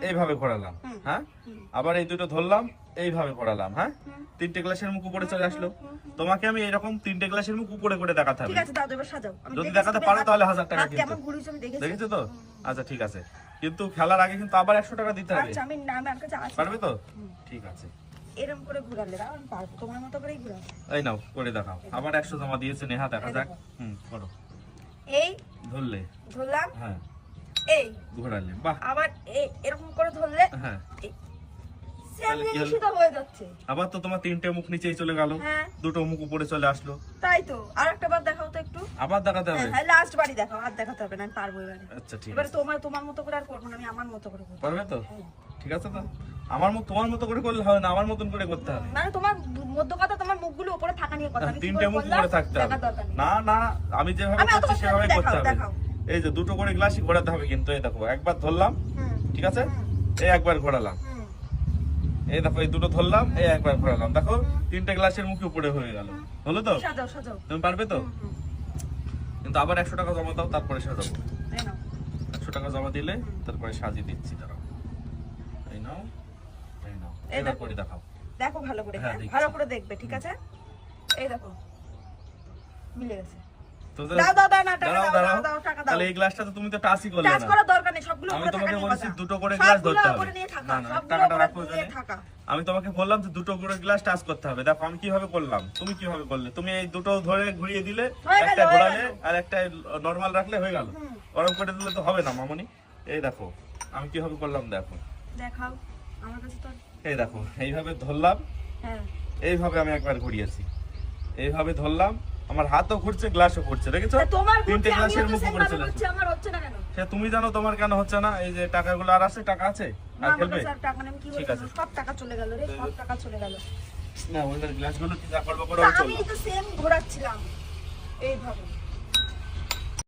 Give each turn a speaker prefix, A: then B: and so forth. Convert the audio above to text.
A: এইভাবে ঘোরালাম, হ্যাঁ আবার এই দুটো ধরলাম এইভাবে ঘোরালাম, হ্যাঁ তিনটে গ্লাসের মুখ উপরে চলে আসলো। তোমাকে আমি এরকম তিনটে গ্লাসের মুখ উপরে করে দেখাতে হবে।
B: ঠিক আছে দাও, এবার সাজাও। আমি
A: যদি দেখাতে পারো তাহলে 1000 টাকা কিন্তু।
B: কেমন ঘুরিয়েছো আমি দেখেছি।
A: দেখেছো তো? আচ্ছা ঠিক আছে, কিন্তু খেলার আগে কিন্তু আবার 100 টাকা দিতে হবে।
B: আচ্ছা আমি আমার কাছে আছে।
A: পারবে তো? ঠিক আছে।
B: এরকম করে ঘোরালে দাও, আমি পারবো, তোমার মতো করেই ঘোরাও।
A: এই নাও করে দেখাও। আবার 100 জমা দিয়েছে নেহা, দেখা যাক। করো।
B: এই
A: ধরলে,
B: ধরলাম,
A: হ্যাঁ
B: এই
A: ঘোরালে, বাহ।
B: আবার এই এরকম করে ধরলে,
A: হ্যাঁ
B: সেম জিনিসই তো হয়ে যাচ্ছে।
A: আবার তো তোমার তিনটে মুখ নিচেই চলে গেল,
B: হ্যাঁ
A: দুটো মুখ উপরে চলে আসলো।
B: তাই তো। আরেকটা বার দেখাও তো একটু।
A: আবার দেখাতে হবে?
B: হ্যাঁ লাস্ট বারই দেখাও, আর দেখাতে হবে না, আমি পারবো এবারে।
A: আচ্ছা ঠিক
B: এবারে
A: আছে।
B: তোমার মতো করে আর করবো না, আমি আমার মতো করে করবো।
A: পারবে তো? ঠিক আছে তো। আমার মত তোমার মতো করে করলে হবে না, আমার মতন করে করতে হবে।
B: মানে তোমার মধ্য কথা, তোমার মুখগুলো উপরে থাকা নিয়ে কথা। আমি কি
A: তিনটে
B: করে
A: মুখ
B: করলাম,
A: উপরে থাকতে হবে।
B: দেখার দরকার নেই।
A: না না, আমি যেভাবে
B: আমি অত
A: করছি
B: কথা
A: সেভাবে করতে হবে।
B: দেখাও।
A: এই যে দুটো করে গ্লাসই ঘোরাতে হবে কিন্তু। এই দেখো একবার ধরলাম, ঠিক আছে, এই একবার ঘোরালাম, এই দেখো এই দুটো ধরলাম, এই একবার ঘোরালাম, দেখো তিনটে গ্লাসের মুখে উপরে হয়ে গেল। হলো তো?
B: সাজাও সাজাও।
A: তুমি পারবে তো? কিন্তু আবার 100 টাকা জমা দাও, তারপরে সাজাবো।
B: এই নাও।
A: 100 টাকা জমা দিলে তারপরে সাজিয়ে দিচ্ছি। দাঁড়াও, এই নাও, এই নাও,
B: এই
A: এবার
B: দেখো।
A: করে দেখাও।
B: দেখো ভালো করে,
A: হ্যাঁ, দেখছি।
B: ভালো করে দেখবে, ঠিক আছে? এই দেখো মিলে গেছে।
A: তো
B: দাও দাও দাও না, টাকা
A: দাঁড়াও,
B: দাও,
A: দাঁড়াও।
B: দাও টাকা দাও।
A: তাহলে এই গ্লাসটা তো তুমি তো টাচই করলে
B: টাচ
A: না।
B: করার দরকার নেই, সবগুলো
A: আমি
B: উপরে থাকা
A: তোমাকে
B: নিয়ে
A: বলেছি
B: কথা।
A: দুটো করে গ্লাস
B: সবগুলো
A: ধরতে হবে।
B: উপরে নিয়ে থাকা,
A: না না,
B: সবগুলো
A: টাকাটা
B: উপরে
A: রাখো
B: নিয়ে
A: এখানে।
B: থাকা।
A: আমি তোমাকে বললাম যে দুটো করে গ্লাস টাচ করতে হবে। দেখো আমি কিভাবে করলাম, তুমি কিভাবে করলে। তুমি এই দুটো ধরে ঘুরিয়ে দিলে,
B: হয়ে গেল,
A: একটা
B: হয়ে
A: ঘোরালে
B: গেল।
A: আর একটা নরমাল রাখলে হয়ে গেল। গরম করে দিলে তো হবে না মামনি। এই দেখো আমি কিভাবে করলাম, দেখো
B: দেখাও আমার কাছে তো।
A: এই দেখো এইভাবে ধরলাম,
B: হ্যাঁ
A: এইভাবে আমি একবার ঘুরিয়েছি, এইভাবে ধরলাম, আমার হাতও ঘুরছে গ্লাসও ঘুরছে, দেখেছো?
B: তা তোমার
A: তিনটে
B: ঘুরছে,
A: গ্লাসের
B: আমিও তো
A: মুখ
B: সেম
A: উপরে
B: ভাবে
A: চলে
B: ঘুরছি, আমার হচ্ছে না কেন?
A: সে তুমি জানো তোমার কেন হচ্ছে না। এই যে টাকাগুলো আর আছে, টাকা আছে
B: না,
A: আর
B: আমার
A: খেলবে?
B: কাছে আর টাকা নেই, আমি কি
A: ঠিক
B: বলবো,
A: আছে।
B: সব টাকা চলে গেল রে, সব টাকা চলে গেল।
A: না ওই গ্লাসগুলো কি যা করবো করো,
B: তা
A: চলো।
B: আমি তো সেম ঘোরাচ্ছিলাম এইভাবে।